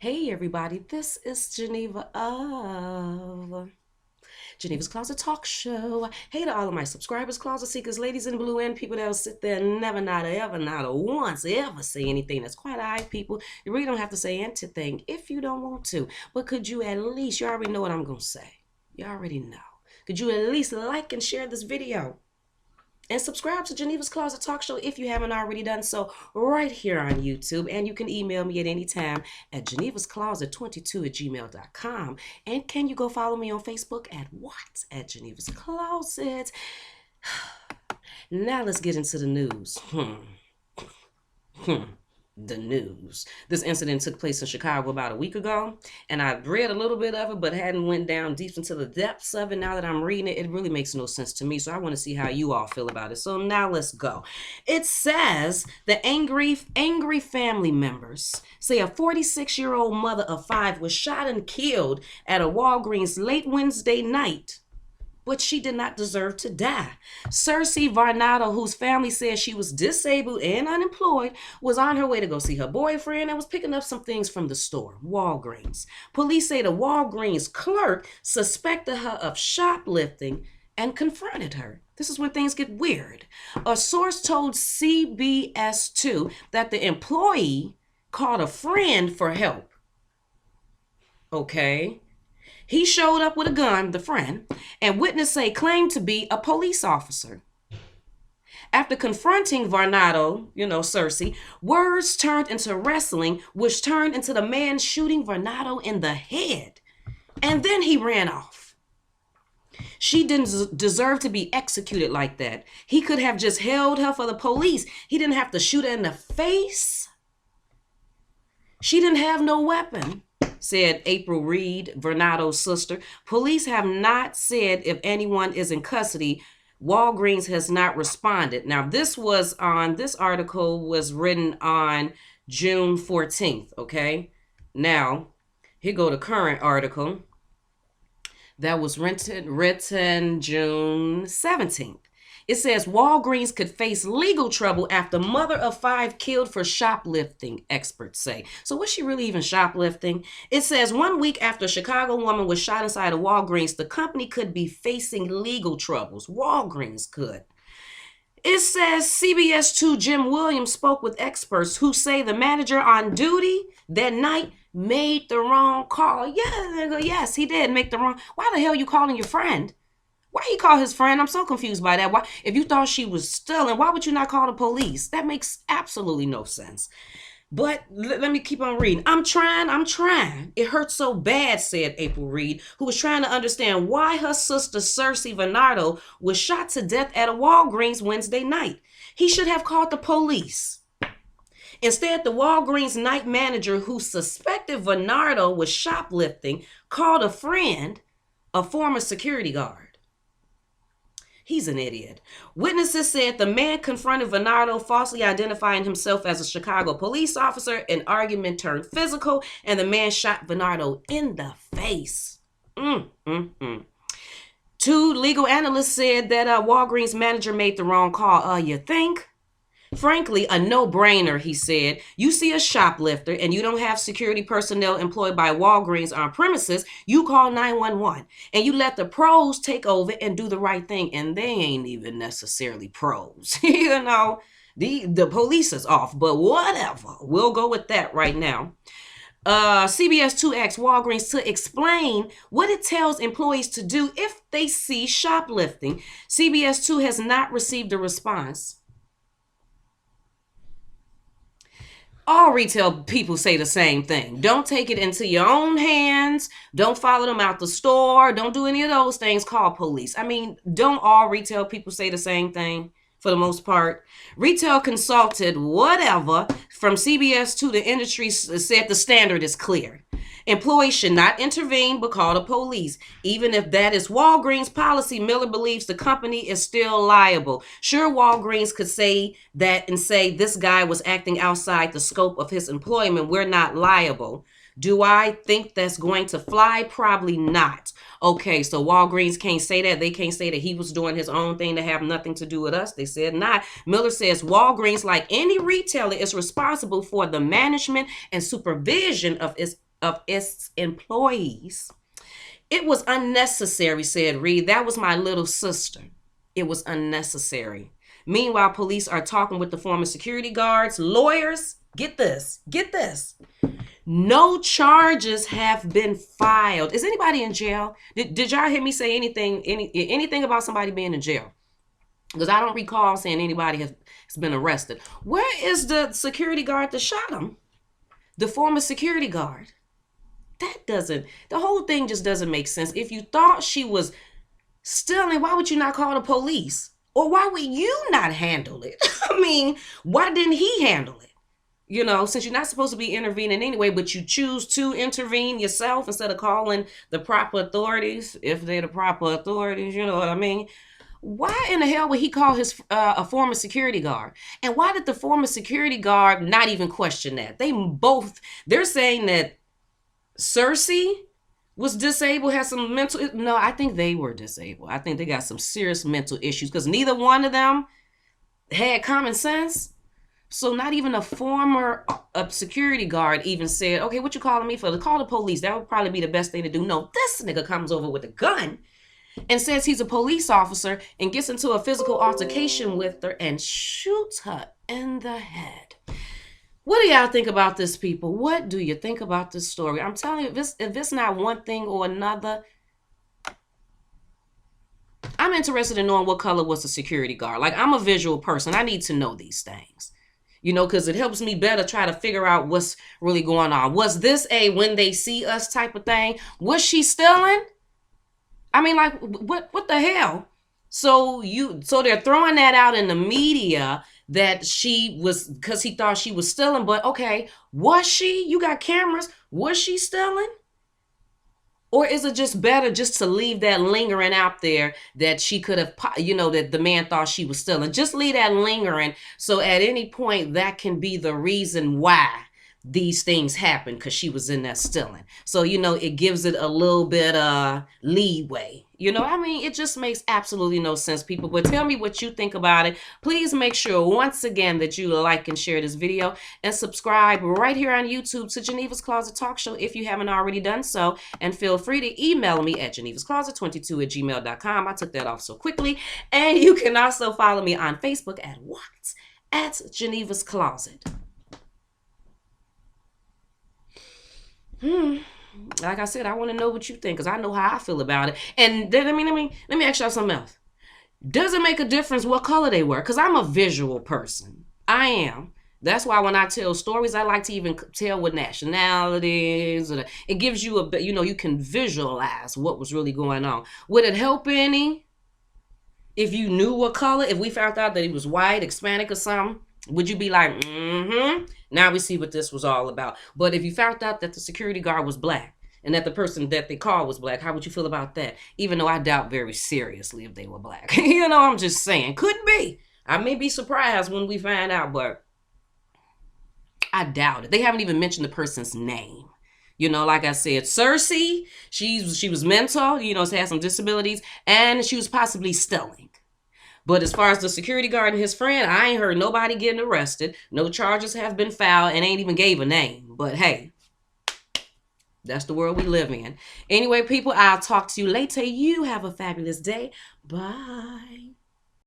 Hey everybody, this is Geneva of Geneva's Closet Talk Show. Hey to all of my subscribers, closet seekers, ladies in blue, and people that'll sit there and never, not ever, not once, ever say anything that's quite alright, people. You really don't have to say anything if you don't want to. But could you at least, you already know what I'm going to say. You already know. Could you at least like and share this video? And subscribe to Geneva's Closet Talk Show if you haven't already done so right here on YouTube. And you can email me at any time at genevascloset22@gmail.com. And can you go follow me on Facebook at what? At Geneva's Closet. Now let's get into the news. The news. This incident took place in Chicago about a week ago, and I read a little bit of it, but hadn't went down deep into the depths of it. Now that I'm reading it, it really makes no sense to me, so I want to see how you all feel about it. So now let's go. It says the angry family members say a 46-year-old mother of 5 was shot and killed at a Walgreens late Wednesday night, but she did not deserve to die. Cersei Varnado, whose family says she was disabled and unemployed, was on her way to go see her boyfriend and was picking up some things from the store, Walgreens. Police say the Walgreens clerk suspected her of shoplifting and confronted her. This is when things get weird. A source told CBS2 that the employee called a friend for help. Okay. He showed up with a gun, the friend, and witnesses say claimed to be a police officer. After confronting Varnado, Cersei, words turned into wrestling, which turned into the man shooting Varnado in the head. And then he ran off. She didn't deserve to be executed like that. He could have just held her for the police. He didn't have to shoot her in the face. She didn't have no weapon, said April Reed, Varnado's sister. Police have not said if anyone is in custody. Walgreens has not responded. Now, this article was written on June 14th, okay? Now, here go the current article that was written June 17th. It says Walgreens could face legal trouble after mother of 5 killed for shoplifting, experts say. So was she really even shoplifting? It says 1 week after a Chicago woman was shot inside a Walgreens, the company could be facing legal troubles. Walgreens could. It says CBS2 Jim Williams spoke with experts who say the manager on duty that night made the wrong call. Yes, he did make the wrong. Why the hell are you calling your friend? Why he call his friend? I'm so confused by that. Why, if you thought she was stealing, why would you not call the police? That makes absolutely no sense. But let me keep on reading. I'm trying. It hurts so bad, said April Reed, who was trying to understand why her sister Cersei Varnado was shot to death at a Walgreens Wednesday night. He should have called the police. Instead, the Walgreens night manager who suspected Varnado was shoplifting called a friend, a former security guard. He's an idiot. Witnesses said the man confronted Varnado, falsely identifying himself as a Chicago police officer. An argument turned physical, and the man shot Varnado in the face. Two legal analysts said that Walgreens manager made the wrong call. You think? Frankly, a no-brainer, he said. You see a shoplifter and you don't have security personnel employed by Walgreens on premises, you call 911 and you let the pros take over and do the right thing. And they ain't even necessarily pros. The police is off, but whatever. We'll go with that right now. CBS 2 asked Walgreens to explain what it tells employees to do if they see shoplifting. CBS 2 has not received a response. All retail people say the same thing. Don't take it into your own hands. Don't follow them out the store. Don't do any of those things. Call police. I mean, don't all retail people say the same thing for the most part? Retail consulted whatever from CBS to the industry said the standard is clear. Employees should not intervene but call the police. Even if that is Walgreens' policy, Miller believes the company is still liable. Sure, Walgreens could say that and say this guy was acting outside the scope of his employment. We're not liable. Do I think that's going to fly? Probably not. Okay, so Walgreens can't say that. They can't say that he was doing his own thing to have nothing to do with us. They said not. Miller says Walgreens, like any retailer, is responsible for the management and supervision of its of its employees. It was unnecessary, said Reed. That was my little sister. It was unnecessary. Meanwhile, police are talking with the former security guards. Lawyers, get this, get this. No charges have been filed. Is anybody in jail? Did y'all hear me say anything about somebody being in jail? Because I don't recall saying anybody has been arrested. Where is the security guard that shot him? The former security guard. The whole thing just doesn't make sense. If you thought she was stealing, why would you not call the police? Or why would you not handle it? I mean, why didn't he handle it? You know, since you're not supposed to be intervening anyway, but you choose to intervene yourself instead of calling the proper authorities, if they're the proper authorities, you know what I mean? Why in the hell would he call his a former security guard? And why did the former security guard not even question that? They're saying that Cersei was disabled, had some mental. No, I think they were disabled. I think they got some serious mental issues because neither one of them had common sense. So not even a former security guard even said, okay, what you calling me for? To call the police. That would probably be the best thing to do. No, this nigga comes over with a gun and says he's a police officer and gets into a physical altercation with her and shoots her in the head. What do y'all think about this, people? What do you think about this story? I'm telling you, if it's not one thing or another, I'm interested in knowing what color was the security guard. Like, I'm a visual person. I need to know these things. You know, because it helps me better try to figure out what's really going on. Was this a when they see us type of thing? Was she stealing? I mean, like, what the hell? So they're throwing that out in the media that she was, because he thought she was stealing. But okay, was she? You got cameras. Was she stealing? Or is it just better just to leave that lingering out there that she could have, you know, that the man thought she was stealing? Just leave that lingering. So at any point, that can be the reason why these things happen, because she was in there stealing. So, you know, it gives it a little bit leeway. You know, I mean, it just makes absolutely no sense, people. But tell me what you think about it. Please make sure, once again, that you like and share this video and subscribe right here on YouTube to Geneva's Closet Talk Show if you haven't already done so. And feel free to email me at genevascloset22@gmail.com. I took that off so quickly. And you can also follow me on Facebook at what? At Geneva's Closet. Like I said, I want to know what you think, because I know how I feel about it. And let me ask y'all something else. Does it make a difference what color they were? Because I'm a visual person. I am. That's why when I tell stories, I like to even tell what nationalities. It gives you a bit, you know, you can visualize what was really going on. Would it help any if you knew what color? If we found out that he was white, Hispanic, or something? Would you be like, now we see what this was all about? But if you found out that the security guard was black and that the person that they called was black, how would you feel about that? Even though I doubt very seriously if they were black. You know, I'm just saying. Could be. I may be surprised when we find out, but I doubt it. They haven't even mentioned the person's name. You know, like I said, Cersei, she was mental, you know, had some disabilities, and she was possibly stealing. But as far as the security guard and his friend, I ain't heard nobody getting arrested. No charges have been filed, and ain't even gave a name. But hey, that's the world we live in. Anyway, people, I'll talk to you later. You have a fabulous day. Bye.